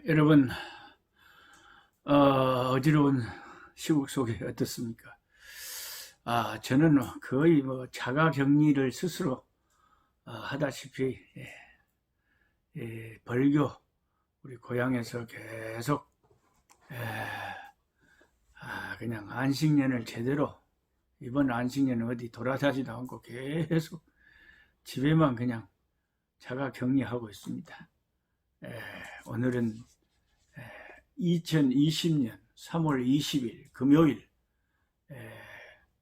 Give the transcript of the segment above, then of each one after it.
여러분, 어지러운 시국 속에 어떻습니까? 저는 거의 자가 격리를 스스로 하다시피 벌교 우리 고향에서 계속 그냥 안식년을 제대로, 이번 안식년은 어디 돌아다니지도 않고 계속 집에만 그냥 자가 격리하고 있습니다. 오늘은 2020년 3월 20일 금요일,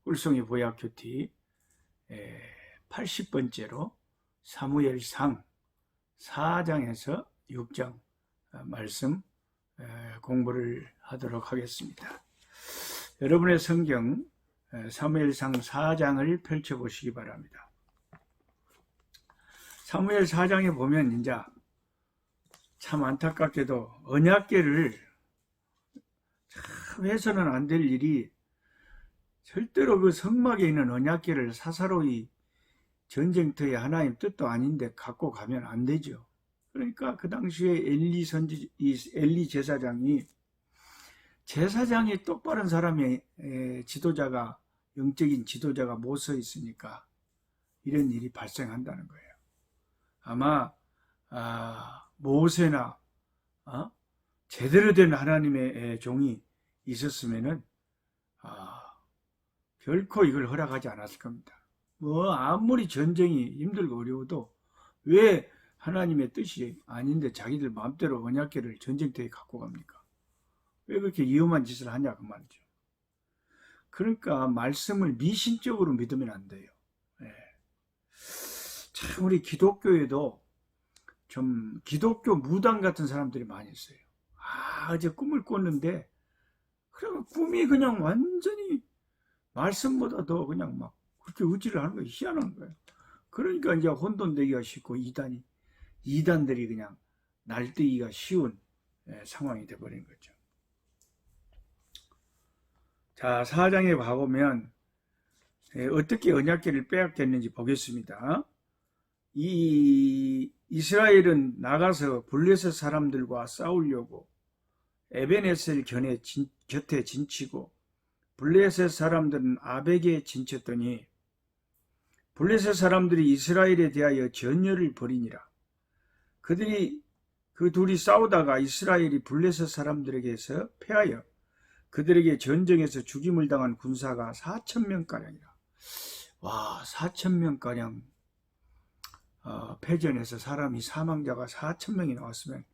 꿀송이 보약큐티 80번째로 사무엘상 4장에서 6장 말씀 공부를 하도록 하겠습니다. 여러분의 성경 사무엘상 4장을 펼쳐보시기 바랍니다. 사무엘 4장에 보면 이제 참 안타깝게도 언약궤를 참 해서는 안 될 일이, 절대로 그 성막에 있는 언약궤를 사사로이 전쟁터에 하나님 뜻도 아닌데 갖고 가면 안 되죠. 그러니까 그 당시에 엘리 제사장이 똑바른 사람의 지도자가, 영적인 지도자가 못 서 있으니까 이런 일이 발생한다는 거예요. 아마 모세나 제대로 된 하나님의 종이 있었으면은 결코 이걸 허락하지 않았을 겁니다. 아무리 전쟁이 힘들고 어려워도 왜 하나님의 뜻이 아닌데 자기들 마음대로 언약궤를 전쟁터에 갖고 갑니까? 왜 그렇게 위험한 짓을 하냐 그 말이죠. 그러니까 말씀을 미신적으로 믿으면 안 돼요. 참 우리 기독교에도 좀 기독교 무당 같은 사람들이 많이 있어요. 어제 꿈을 꿨는데 그러면 꿈이 그냥 완전히 말씀보다 더 그냥 막 그렇게 의지를 하는 거예요. 희한한 거예요. 그러니까 이제 혼돈되기가 쉽고 이단들이 그냥 날뛰기가 쉬운 상황이 돼버린 거죠. 자, 4장에 봐보면 어떻게 언약궤를 빼앗겼는지 보겠습니다. 이 이스라엘은 나가서 블레셋 사람들과 싸우려고 에벤에셀 곁에 진치고 블레셋 사람들은 아벡에 진쳤더니 블레셋 사람들이 이스라엘에 대하여 전열을 벌이니라. 그 둘이 싸우다가 이스라엘이 블레셋 사람들에게서 패하여 그들에게 전쟁에서 죽임을 당한 군사가 4,000명가량이라. 4,000명가량 패전에서 사람이 사망자가 4,000명이 나왔으면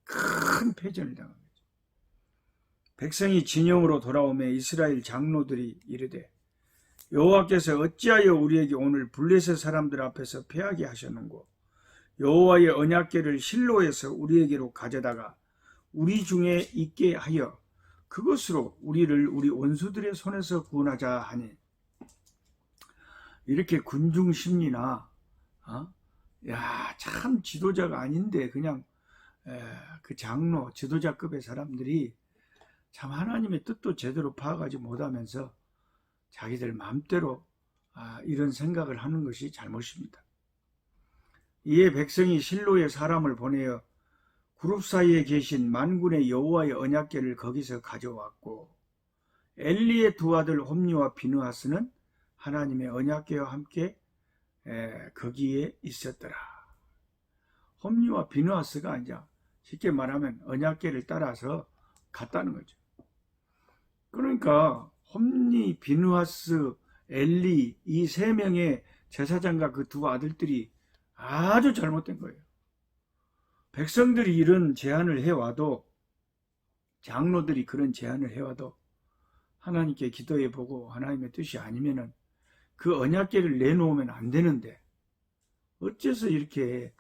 큰 패전을 당한 거죠. 백성이 진영으로 돌아오매 이스라엘 장로들이 이르되 여호와께서 어찌하여 우리에게 오늘 블레셋 사람들 앞에서 패하게 하셨는고, 여호와의 언약궤를 실로에서 우리에게로 가져다가 우리 중에 있게 하여 그것으로 우리를 우리 원수들의 손에서 구원하자 하니. 이렇게 군중 심리나 참 지도자가 아닌데 그냥 그 장로 지도자급의 사람들이 참 하나님의 뜻도 제대로 파악하지 못하면서 자기들 마음대로 이런 생각을 하는 것이 잘못입니다. 이에 백성이 실로에 사람을 보내어 그룹 사이에 계신 만군의 여호와의 언약궤를 거기서 가져왔고, 엘리의 두 아들 홈니와 비느하스는 하나님의 언약궤와 함께 거기에 있었더라. 홈니와 비느하스가 이제 쉽게 말하면 언약궤를 따라서 갔다는 거죠. 그러니까 홈니, 비느하스, 엘리 이 세 명의 제사장과 그 두 아들들이 아주 잘못된 거예요. 백성들이 이런 제안을 해와도, 장로들이 그런 제안을 해와도 하나님께 기도해보고 하나님의 뜻이 아니면은 그 언약궤를 내놓으면 안 되는데 어째서 이렇게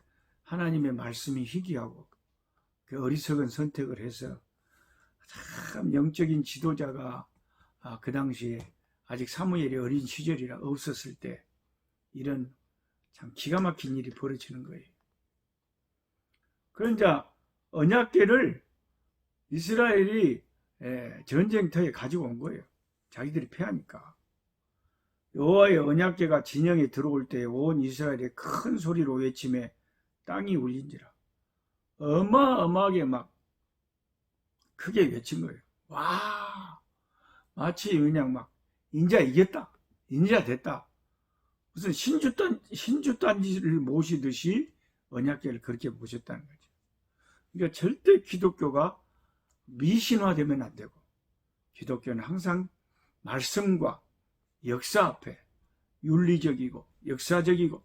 하나님의 말씀이 희귀하고 그 어리석은 선택을 해서, 참 영적인 지도자가 그 당시에 아직 사무엘이 어린 시절이라 없었을 때 이런 참 기가 막힌 일이 벌어지는 거예요. 그러자 언약궤를 이스라엘이 전쟁터에 가지고 온 거예요. 자기들이 패하니까. 여호와의 언약궤가 진영에 들어올 때 온 이스라엘이 큰 소리로 외치매 땅이 울린지라. 어마어마하게 막 크게 외친 거예요. 와, 마치 그냥 막 인자 이겼다, 인자 됐다, 무슨 신주단지를 모시듯이 언약궤를 그렇게 모셨다는 거죠. 그러니까 절대 기독교가 미신화되면 안 되고, 기독교는 항상 말씀과 역사 앞에 윤리적이고 역사적이고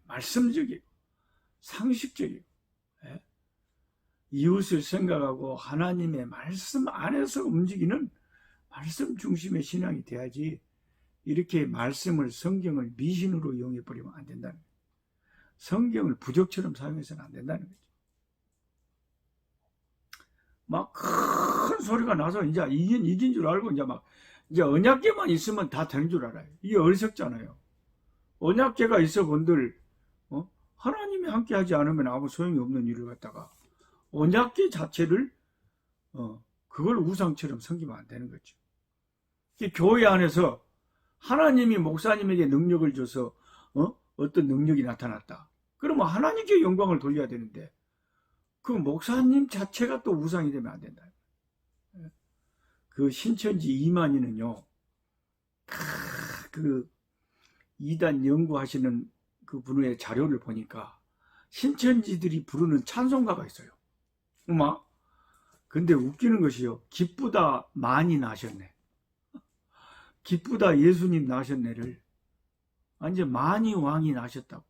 말씀적이고 상식적이고 이웃을 생각하고 하나님의 말씀 안에서 움직이는 말씀 중심의 신앙이 돼야지, 이렇게 말씀을, 성경을 미신으로 이용해버리면 안 된다는 거예요. 성경을 부적처럼 사용해서는 안 된다는 거죠. 막 큰 소리가 나서 이제 이긴 줄 알고 이제 언약궤만 있으면 다 되는 줄 알아요. 이게 어리석잖아요. 언약궤가 있어 본들 하나님이 함께 하지 않으면 아무 소용이 없는 일을 갖다가 언약궤 자체를 그걸 우상처럼 섬기면 안 되는 거죠. 교회 안에서 하나님이 목사님에게 능력을 줘서 어떤 능력이 나타났다. 그러면 하나님께 영광을 돌려야 되는데 그 목사님 자체가 또 우상이 되면 안 된다. 그 신천지 이만희는요, 그 이단 연구하시는 그 분의 자료를 보니까 신천지들이 부르는 찬송가가 있어요. 근데 웃기는 것이요, 기쁘다 많이 나셨네, 기쁘다 예수님 나셨네를 완전 많이 왕이 나셨다고.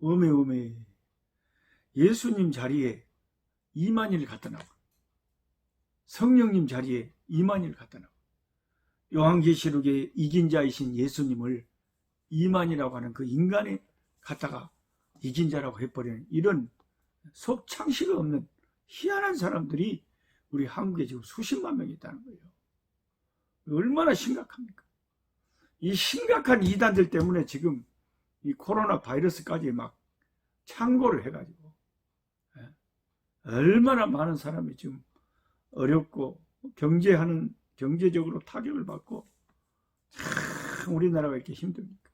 어메 예수님 자리에 이만희를 갖다 놔, 성령님 자리에 이만희를 갖다 놔. 요한계시록에 이긴 자이신 예수님을 이만희라고 하는 그 인간에 갖다가 이긴 자라고 해버리는 이런 속창시가 없는 희한한 사람들이 우리 한국에 지금 수십만 명이 있다는 거예요. 얼마나 심각합니까? 이 심각한 이단들 때문에 지금 이 코로나 바이러스까지 막 창궐을 해가지고 얼마나 많은 사람이 지금 어렵고 경제적으로 타격을 받고 참 우리나라가 이렇게 힘듭니까?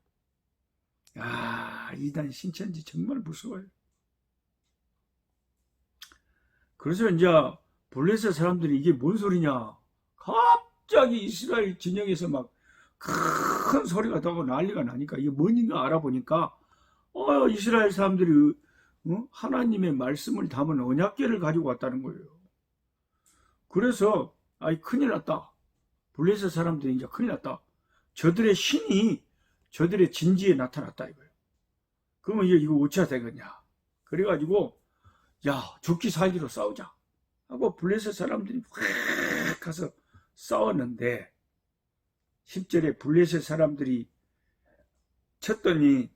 이단 신천지 정말 무서워요. 그래서 이제 블레셋 사람들이 이게 뭔 소리냐, 갑자기 이스라엘 진영에서 막 큰 소리가 나고 난리가 나니까 이게 뭔가 알아보니까 이스라엘 사람들이 하나님의 말씀을 담은 언약궤를 가지고 왔다는 거예요. 그래서 큰일 났다, 블레셋 사람들이 이제 큰일 났다, 저들의 신이 저들의 진지에 나타났다 이거예요. 그러면 이거 어찌해야 되겠냐, 그래가지고 야, 죽기 살기로 싸우자 하고 블레셋 사람들이 확 가서 싸웠는데 10절에 블레셋 사람들이 쳤더니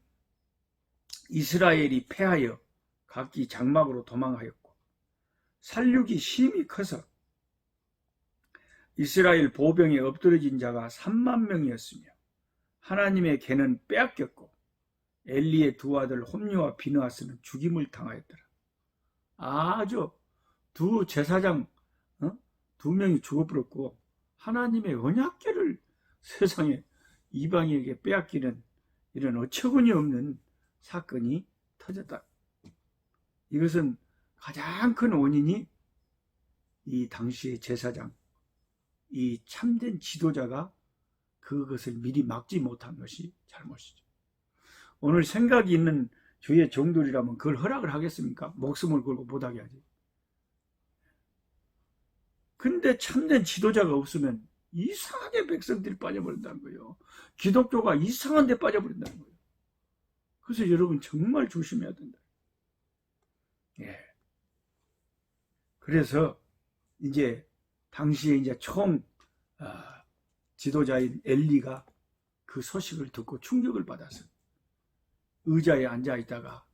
이스라엘이 패하여 각기 장막으로 도망하였고 살육이 심히 커서 이스라엘 보병에 엎드러진 자가 3만 명이었으며 하나님의 개는 빼앗겼고 엘리의 두 아들 홈리와 비느하스는 죽임을 당하였더라. 아주 두 제사장 두 명이 죽어버렸고 하나님의 언약궤를 세상에 이방인에게 빼앗기는 이런 어처구니 없는 사건이 터졌다. 이것은 가장 큰 원인이 이 당시의 제사장, 이 참된 지도자가 그것을 미리 막지 못한 것이 잘못이죠. 오늘 생각이 있는 주의 종들이라면 그걸 허락을 하겠습니까? 목숨을 걸고 못하게 하지. 근데 참된 지도자가 없으면 이상하게 백성들이 빠져버린다는 거예요. 기독교가 이상한 데 빠져버린다는 거예요. 그래서 여러분 정말 조심해야 된다. 그래서 이제 당시에 이제 총 지도자인 엘리가 그 소식을 듣고 충격을 받아서 의자에 앉아 있다가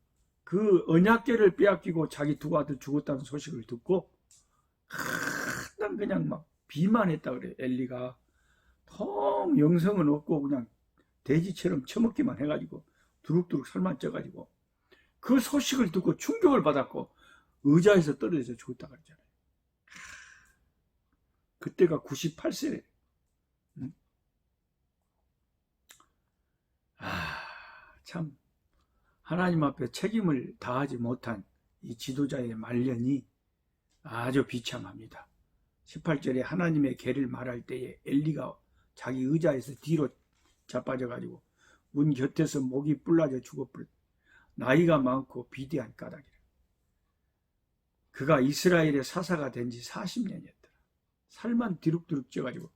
그 언약궤를 빼앗기고 자기 두 아들 죽었다는 소식을 듣고 그냥 막 비만했다 그래. 엘리가 통 영성은 없고 그냥 돼지처럼 처먹기만 해가지고 두룩두룩 살만 쪄가지고 그 소식을 듣고 충격을 받았고 의자에서 떨어져서 죽었다 그랬잖아요. 그때가 98세래. 참 하나님 앞에 책임을 다하지 못한 이 지도자의 말년이 아주 비참합니다. 18절에 하나님의 계를 말할 때에 엘리가 자기 의자에서 뒤로 자빠져가지고 문 곁에서 목이 불라져 죽어버렸다. 나이가 많고 비대한 까닭이라. 그가 이스라엘의 사사가 된 지 40년이었더라. 살만 뒤룩뒤룩 쪄가지고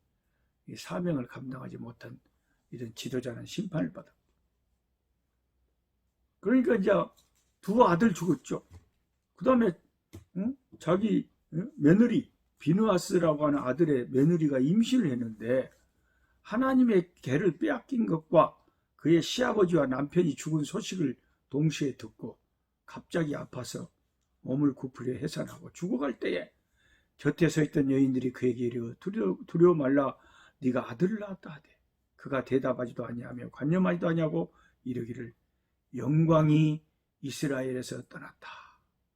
이 사명을 감당하지 못한 이런 지도자는 심판을 받아. 그러니까 이제 두 아들 죽었죠. 그 다음에 자기 며느리 비느하스라고 하는 아들의 며느리가 임신을 했는데 하나님의 계를 빼앗긴 것과 그의 시아버지와 남편이 죽은 소식을 동시에 듣고 갑자기 아파서 몸을 굽으려 해산하고 죽어갈 때에 곁에 서 있던 여인들이 그에게 이르어 두려워 말라 네가 아들을 낳았다 하되 그가 대답하지도 아니하며 관념하지도 아니하고 이르기를 영광이 이스라엘에서 떠났다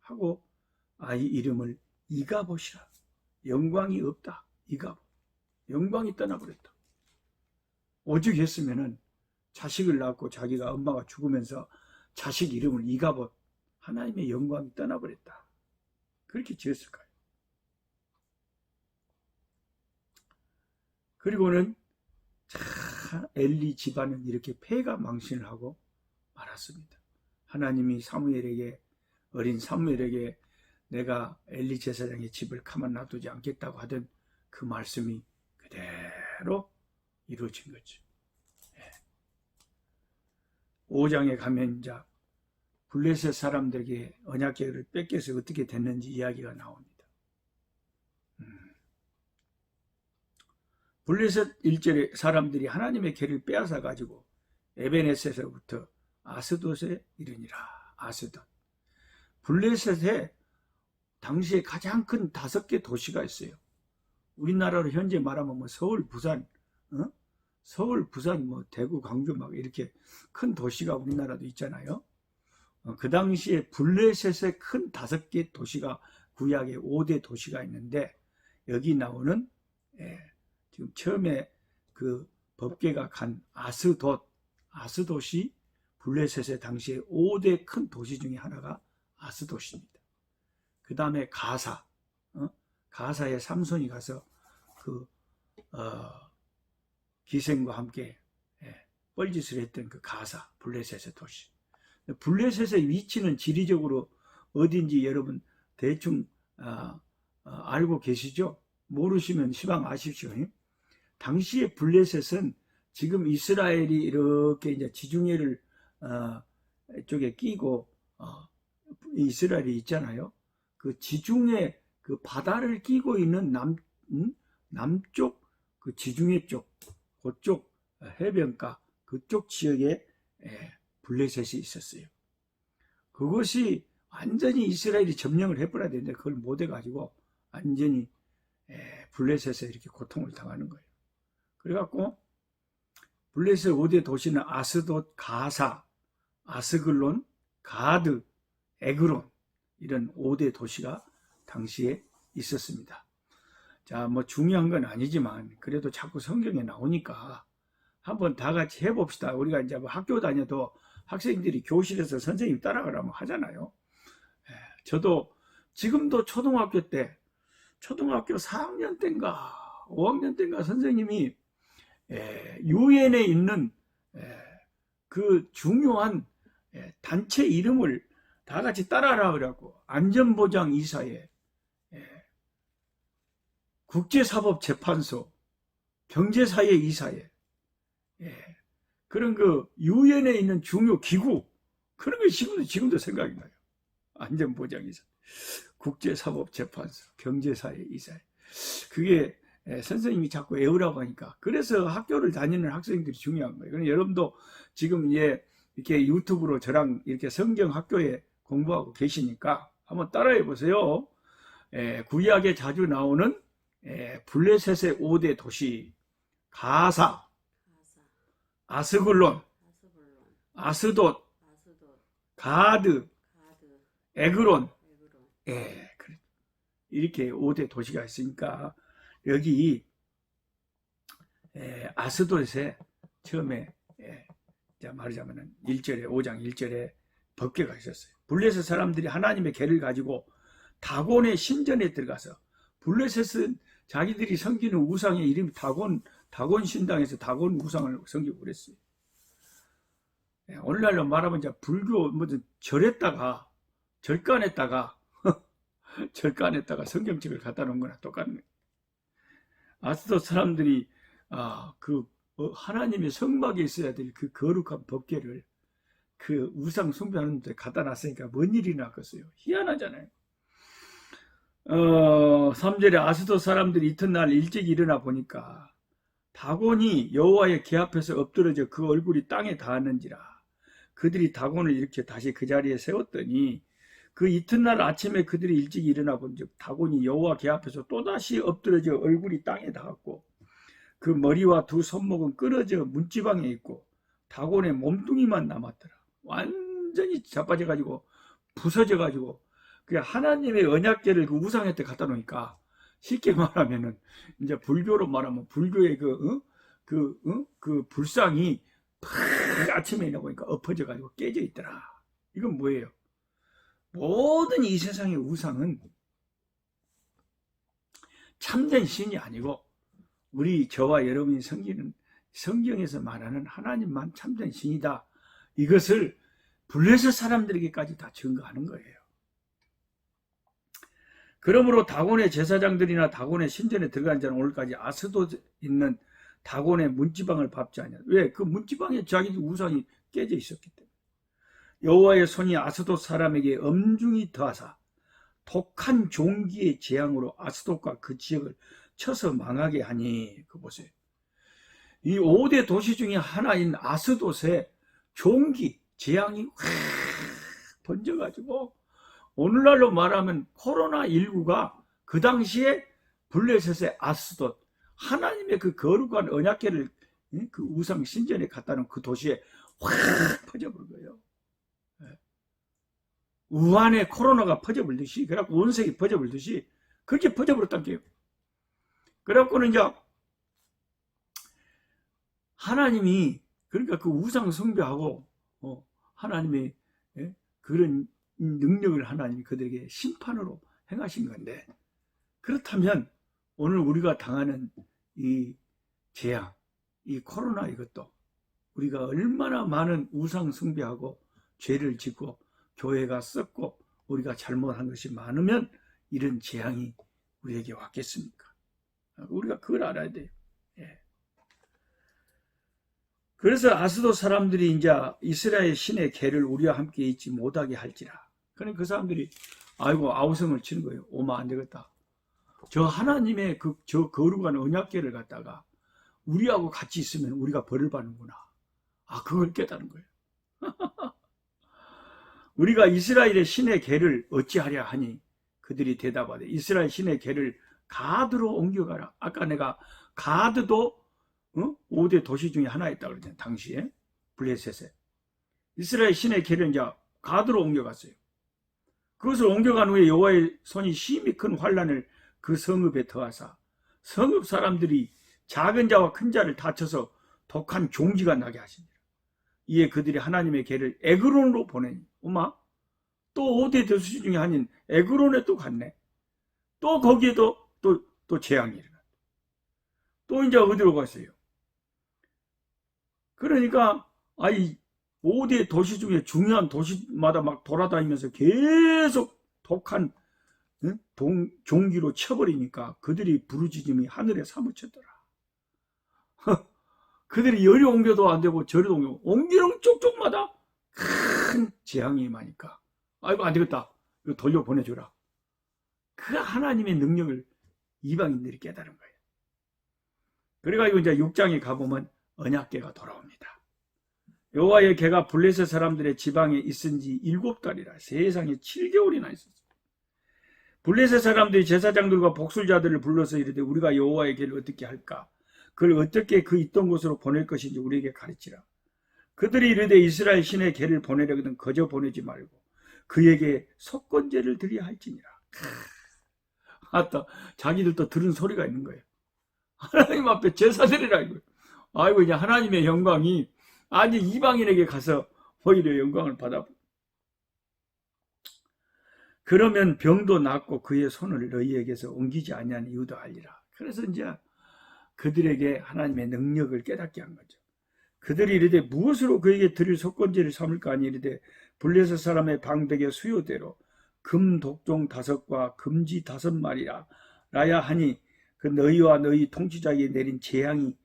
하고 아이 이름을 이가봇이라. 영광이 없다. 이가봇. 영광이 떠나버렸다. 오죽 했으면은 자식을 낳고 자기가 엄마가 죽으면서 자식 이름을 이가봇, 하나님의 영광이 떠나버렸다. 그렇게 지었을까요? 그리고는 엘리 집안은 이렇게 폐가 망신을 하고 말았습니다. 하나님이 사무엘에게 어린 사무엘에게 내가 엘리 제사장의 집을 가만 놔두지 않겠다고 하던 그 말씀이 그대로 이루어진 거죠. 5장에 가면 이제 블레셋 사람들에게 언약궤를 뺏겨서 어떻게 됐는지 이야기가 나옵니다. 블레셋 1절에 사람들이 하나님의 궤를 빼앗아 가지고 에베네셋에서부터 아스돗에 이르니라. 아스돗. 블레셋에 당시에 가장 큰 5개 도시가 있어요. 우리나라로 현재 말하면 뭐 서울, 부산, 서울, 부산, 뭐 대구, 광주 막 이렇게 큰 도시가 우리나라도 있잖아요. 그 당시에 블레셋의 큰 5개 도시가 구약의 5대 도시가 있는데 여기 나오는 지금 처음에 그 법궤가 간 아스돗이 블레셋의 당시에 5대 큰 도시 중에 하나가 아스돗입니다. 그 다음에 가사에 삼손이 가서 그 기생과 함께 뻘짓을 했던 그 가사, 블레셋의 도시. 블레셋의 위치는 지리적으로 어딘지 여러분 대충 알고 계시죠? 모르시면 시방 아십시오. 당시에 블레셋은 지금 이스라엘이 이렇게 이제 지중해를 쪽에 끼고 이스라엘이 있잖아요. 그 지중해 그 바다를 끼고 있는 남쪽 그 지중해 쪽 그쪽 해변가 그쪽 지역에 블레셋이 있었어요. 그것이 완전히 이스라엘이 점령을 해버려야 되는데 그걸 못 해가지고 완전히 블레셋에 이렇게 고통을 당하는 거예요. 그래갖고 블레셋 5대 도시는 아스돗, 가사, 아스글론, 가드, 에그론 이런 5대 도시가 당시에 있었습니다. 자, 뭐 중요한 건 아니지만 그래도 자꾸 성경에 나오니까 한번 다 같이 해봅시다. 우리가 이제 뭐 학교 다녀도 학생들이 교실에서 선생님 따라가라고 하잖아요. 저도 지금도 초등학교 4학년 때인가 5학년 때인가 선생님이 유엔에 있는 그 중요한 단체 이름을 다 같이 따라하라 그러고 안전보장 이사회, 국제사법재판소, 경제사회 이사회, 그런 그 유엔에 있는 중요 기구 그런 게 지금도 생각이 나요. 안전보장이사, 국제사법재판소, 경제사회 이사회. 그게 선생님이 자꾸 외우라고 하니까 그래서 학교를 다니는 학생들이 중요한 거예요. 그럼 여러분도 지금 이렇게 유튜브로 저랑 이렇게 성경 학교에 공부하고 계시니까 한번 따라해 보세요. 구약에 자주 나오는 블레셋의 5대 도시 가사, 아스글론, 아스돗, 가드, 에그론, 이렇게 5대 도시가 있으니까 여기 아스돗에 처음에 말하자면 1절에 5장 1절에 법궤가 있었어요. 블레셋 사람들이 하나님의 궤를 가지고 다곤의 신전에 들어가서 블레셋은 자기들이 섬기는 우상의 이름이 다곤 신당에서 다곤 우상을 섬기고 그랬어요. 오늘날로 말하면 이제 불교 뭐든 절간에다가 성경책을 갖다 놓은 거나 똑같은 거예요. 아스도 사람들이 하나님의 성막에 있어야 될 그 거룩한 법궤를 그 우상 숭배하는 데 갖다 놨으니까 뭔 일이 났겠어요. 희한하잖아요. 3절에 아스도 사람들이 이튿날 일찍 일어나 보니까 다곤이 여호와의 궤 앞에서 엎드러져 그 얼굴이 땅에 닿았는지라. 그들이 다곤을 이렇게 다시 그 자리에 세웠더니 그 이튿날 아침에 그들이 일찍 일어나 본즉 다곤이 여호와 궤 앞에서 또다시 엎드러져 얼굴이 땅에 닿았고 그 머리와 두 손목은 끊어져 문지방에 있고 다곤의 몸뚱이만 남았더라. 완전히 자빠져가지고 부서져가지고 그 하나님의 언약궤를 그 우상한테 갖다 놓으니까 쉽게 말하면은 이제 불교로 말하면 불교의 그 불상이 아침에 일어나보니까 엎어져가지고 깨져 있더라. 이건 뭐예요? 모든 이 세상의 우상은 참된 신이 아니고 우리 저와 여러분이 섬기는 성경에서 말하는 하나님만 참된 신이다. 이것을 블레셋 사람들에게까지 다 증거하는 거예요. 그러므로 다곤의 제사장들이나 다곤의 신전에 들어간 자는 오늘까지 아스돗 있는 다곤의 문지방을 밟지 않냐. 왜? 그 문지방에 자기 우상이 깨져 있었기 때문에. 여호와의 손이 아스돗 사람에게 엄중히 더하사 독한 종기의 재앙으로 아스돗과 그 지역을 쳐서 망하게 하니. 그 보세요. 이 5대 도시 중에 하나인 아스돗의 종기, 재앙이 확 번져가지고 오늘날로 말하면 코로나19가 그 당시에 블레셋의 아스돗, 하나님의 그 거룩한 언약궤를 그 우상 신전에 갖다 놓은 그 도시에 확 퍼져버린 거예요. 우한에 코로나가 퍼져버리듯이, 그래갖고 원색이 퍼져버리듯이 그렇게 퍼져버렸단 게요. 그래갖고는 이제 하나님이 그러니까 그 우상 숭배하고 하나님의 그런 능력을 하나님이 그들에게 심판으로 행하신 건데, 그렇다면 오늘 우리가 당하는 이 재앙, 이 코로나 이것도 우리가 얼마나 많은 우상 숭배하고 죄를 짓고 교회가 썩고 우리가 잘못한 것이 많으면 이런 재앙이 우리에게 왔겠습니까? 우리가 그걸 알아야 돼요. 그래서 아스돗 사람들이 이제 이스라엘 신의 궤를 우리와 함께 있지 못하게 할지라. 그러니까 그 사람들이 아이고 아우성을 치는 거예요. 오마 안 되겠다. 저 하나님의 저 거룩한 언약궤를 갖다가 우리하고 같이 있으면 우리가 벌을 받는구나. 그걸 깨달은 거예요. 우리가 이스라엘의 신의 궤를 어찌하랴 하니 그들이 대답하되 이스라엘 신의 궤를 가드로 옮겨가라. 아까 내가 가드도 5대 도시 중에 하나였다고 그랬잖아요. 당시에 블레셋에 이스라엘 신의 궤를 이제 가드로 옮겨갔어요. 그것을 옮겨간 후에 여호와의 손이 심히 큰 환란을 그 성읍에 더하사 성읍 사람들이 작은 자와 큰 자를 다쳐서 독한 종기가 나게 하시니라. 이에 그들이 하나님의 궤를 에그론으로 보내니 엄마 또 5대 도시 중에 하나인 에그론에 또 갔네. 또 거기에도 또 재앙이 일어났다. 또 이제 어디로 갔어요? 그러니까 5대 도시 중에 중요한 도시마다 막 돌아다니면서 계속 독한 종기로 쳐버리니까 그들이 부르짖음이 하늘에 사무쳤더라. 그들이 여리 옮겨도 안 되고 저리 옮기는 쪽쪽마다 큰 재앙이 임하니까 아이고 안 되겠다. 이거 돌려보내주라. 그 하나님의 능력을 이방인들이 깨달은 거예요. 그래가지고 이제 6장에 가보면 언약궤가 돌아옵니다. 여호와의 궤가 블레셋 사람들의 지방에 있은 지 7달이라 세상에 7개월이나 있었어요. 블레셋 사람들이 제사장들과 복술자들을 불러서 이르되 우리가 여호와의 궤를 어떻게 할까? 그를 어떻게 그 있던 곳으로 보낼 것인지 우리에게 가르치라. 그들이 이르되 이스라엘 신의 궤를 보내려거든 거저 보내지 말고 그에게 속건제를 드려야 할지니라. 자기들도 들은 소리가 있는 거예요. 하나님 앞에 제사 드리라 이거예요. 아이고 이제 하나님의 영광이 아니 이방인에게 가서 오히려 영광을 받아. 그러면 병도 낫고 그의 손을 너희에게서 옮기지 아니한 이유도 알리라. 그래서 이제 그들에게 하나님의 능력을 깨닫게 한 거죠. 그들이 이르되 무엇으로 그에게 드릴 속건제를 삼을까 하니 이르되 블레셋 사람의 방백의 수요대로 금 독종 5과 금지 5마리라 라야 하니 그 너희와 너희 통치자에게 내린 재앙이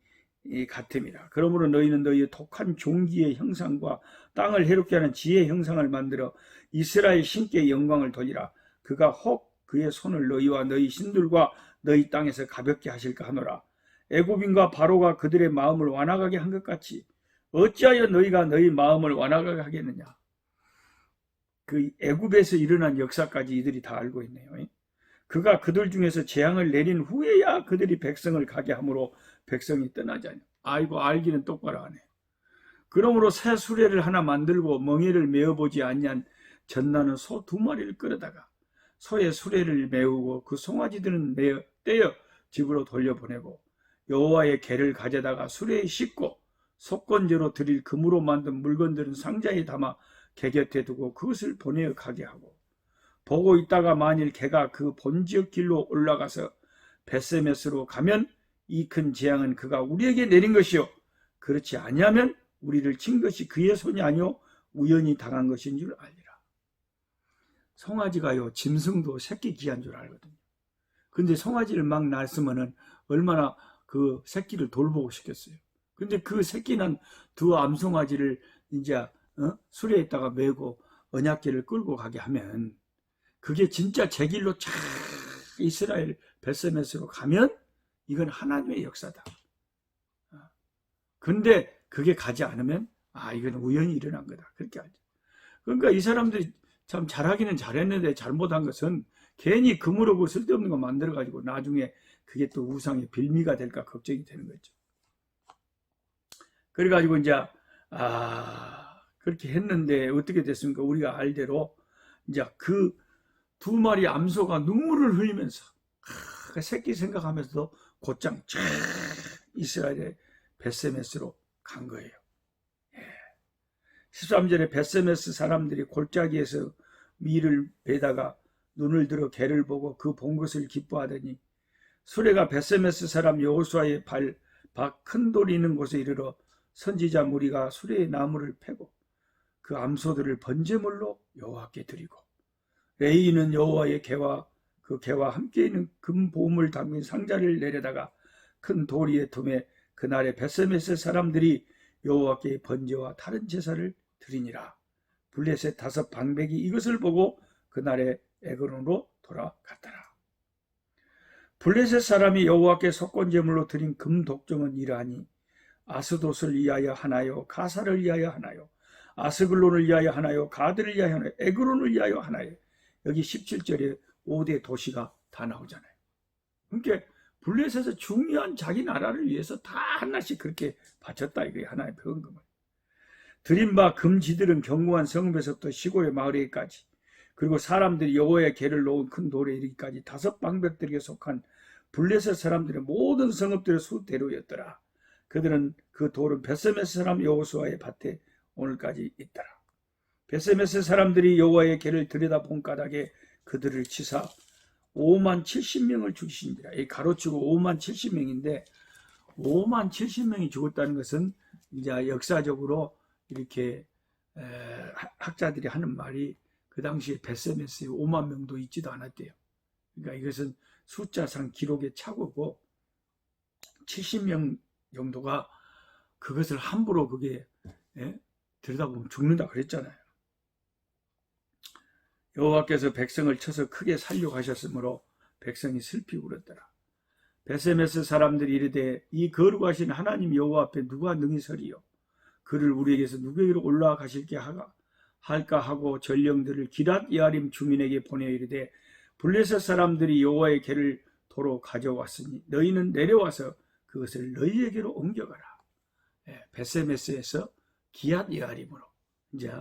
같음이라. 그러므로 너희는 너희의 독한 종기의 형상과 땅을 해롭게 하는 지혜의 형상을 만들어 이스라엘 신께 영광을 돌리라. 그가 혹 그의 손을 너희와 너희 신들과 너희 땅에서 가볍게 하실까 하노라. 애굽인과 바로가 그들의 마음을 완악하게 한 것 같이 어찌하여 너희가 너희 마음을 완악하게 하겠느냐. 그 애굽에서 일어난 역사까지 이들이 다 알고 있네요. 그가 그들 중에서 재앙을 내린 후에야 그들이 백성을 가게 하므로 백성이 떠나자니. 아이고, 알기는 똑바로 하네. 그러므로 새 수레를 하나 만들고 멍에를 메어보지 아니한 전나는 소 2마리를 끌어다가 소의 수레를 메우고 그 송아지들은 떼어 집으로 돌려보내고 여호와의 궤를 가져다가 수레에 싣고 속건제로 드릴 금으로 만든 물건들은 상자에 담아 궤 곁에 두고 그것을 보내어 가게 하고 보고 있다가 만일 개가 그 본지역 길로 올라가서 벳세메스로 가면 이 큰 재앙은 그가 우리에게 내린 것이요 그렇지 아니하면 우리를 친 것이 그의 손이 아니요 우연히 당한 것인 줄 알리라. 송아지가요 짐승도 새끼 귀한 줄 알거든요. 근데 송아지를 막 낳았으면은 얼마나 그 새끼를 돌보고 싶겠어요. 근데 그 새끼 난 두 암송아지를 이제 수레에다가 메고 언약궤를 끌고 가게 하면 그게 진짜 제 길로 쫙 이스라엘 벳세메스로 가면 이건 하나님의 역사다. 근데 그게 가지 않으면 이건 우연히 일어난 거다. 그렇게 알죠. 그러니까 이 사람들이 참 잘하기는 잘했는데 잘못한 것은 괜히 금으로 그 쓸데없는 거 만들어가지고 나중에 그게 또 우상의 빌미가 될까 걱정이 되는 거죠. 그래가지고 이제 그렇게 했는데 어떻게 됐습니까? 우리가 알대로 이제 그 2마리 암소가 눈물을 흘리면서 그 새끼 생각하면서도 곧장 쫙 이스라엘의 벳세메스로 간 거예요. 13절에 벳세메스 사람들이 골짜기에서 밀을 베다가 눈을 들어 개를 보고 그 본 것을 기뻐하더니 수레가 벳세메스 사람 여호수아의 발 밖 큰 돌이 있는 곳에 이르러 선지자 무리가 수레의 나무를 패고 그 암소들을 번제물로 여호와께 드리고 레이는 여호와의 궤와 그 궤와 함께 있는 금보물 담긴 상자를 내려다가 큰 도리에 둠에 그날에 벳세메스 사람들이 여호와께 번제와 다른 제사를 드리니라. 블레셋 5 방백이 이것을 보고 그날에 에그론으로 돌아갔더라. 블레셋 사람이 여호와께 속건제물로 드린 금 독종은 이러하니 아스돗을 위하여 하나요, 가사를 위하여 하나요, 아스글론을 위하여 하나요, 가드를 위하여 하나요, 에그론을 위하여 하나요. 여기 17절에 5대 도시가 다 나오잖아요. 그러니까 블레셋에서 중요한 자기 나라를 위해서 다 하나씩 그렇게 바쳤다 이거예요. 하나의 헌금을. 드린 바 금지들은 견고한 성읍에서부터 시골의 마을에까지 그리고 사람들이 여호와의 궤를 놓은 큰 돌에 이르기까지 5 방백들에게 속한 블레셋 사람들의 모든 성읍들의 수대로였더라. 그들은 그 돌은 벳세메스 사람 여호수아의 밭에 오늘까지 있더라. 벳세메스 사람들이 여호와의 궤를 들여다본 까닭에 그들을 치사 5만 70명을 죽이신지라. 이 가로치고 5만 70명인데 5만 70명이 죽었다는 것은 이제 역사적으로 이렇게 학자들이 하는 말이 그 당시에 벳세메스에 5만 명도 있지도 않았대요. 그러니까 이것은 숫자상 기록의 착오고 70명 정도가 그것을 함부로 그게 들여다보면 죽는다 그랬잖아요. 여호와께서 백성을 쳐서 크게 살려가셨으므로 백성이 슬피 울었더라. 벳세메스 사람들이 이르되 이 거룩하신 하나님 여호와 앞에 누가 능히 서리요? 그를 우리에게서 누구에게로 올라가실게 할까 하고 전령들을 기랏 여아림 주민에게 보내어 이르되 블레셋 사람들이 여호와의 궤를 도로 가져왔으니 너희는 내려와서 그것을 너희에게로 옮겨가라. 벳세메스에서 기랏 여아림으로 이제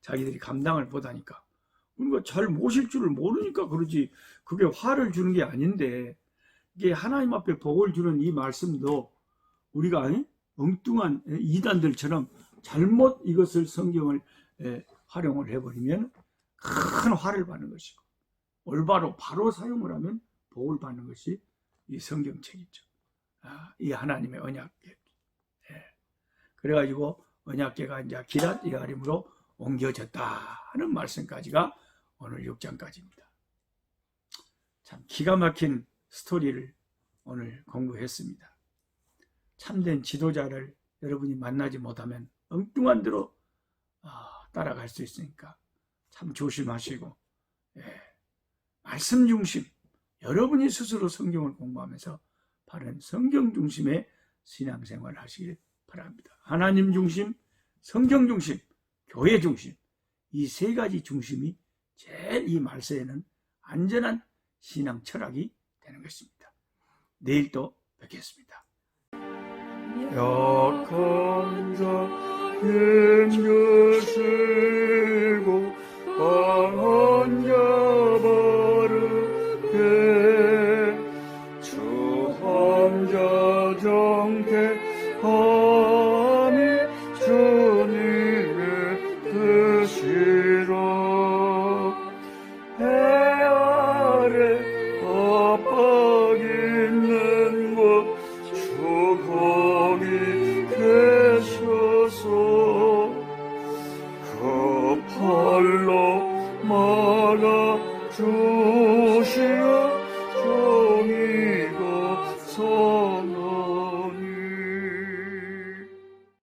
자기들이 감당을 못하니까 그러니까 잘 모실 줄을 모르니까 그러지 그게 화를 주는 게 아닌데 이게 하나님 앞에 복을 주는 이 말씀도 우리가 엉뚱한 이단들처럼 잘못 이것을 성경을 활용을 해버리면 큰 화를 받는 것이고 올바로 바로 사용을 하면 복을 받는 것이 이 성경책이죠. 이 하나님의 언약계. 예. 그래가지고 언약계가 이제 기랏 예아림으로 옮겨졌다 하는 말씀까지가 오늘 6장까지입니다. 참 기가 막힌 스토리를 오늘 공부했습니다. 참된 지도자를 여러분이 만나지 못하면 엉뚱한 대로 따라갈 수 있으니까 참 조심하시고, 말씀 중심, 여러분이 스스로 성경을 공부하면서 바른 성경 중심의 신앙생활을 하시길 바랍니다. 하나님 중심, 성경 중심, 교회 중심, 이 세 가지 중심이 제일 이 말세에는 안전한 신앙 철학이 되는 것입니다. 내일 또 뵙겠습니다. 약한 자 힘주시고 강한 자 바르게 주 혼자 정케하니 주님의 뜻이라. 해 아래 압박 있는 곳 주 거기 계셔서 그 팔로 막아주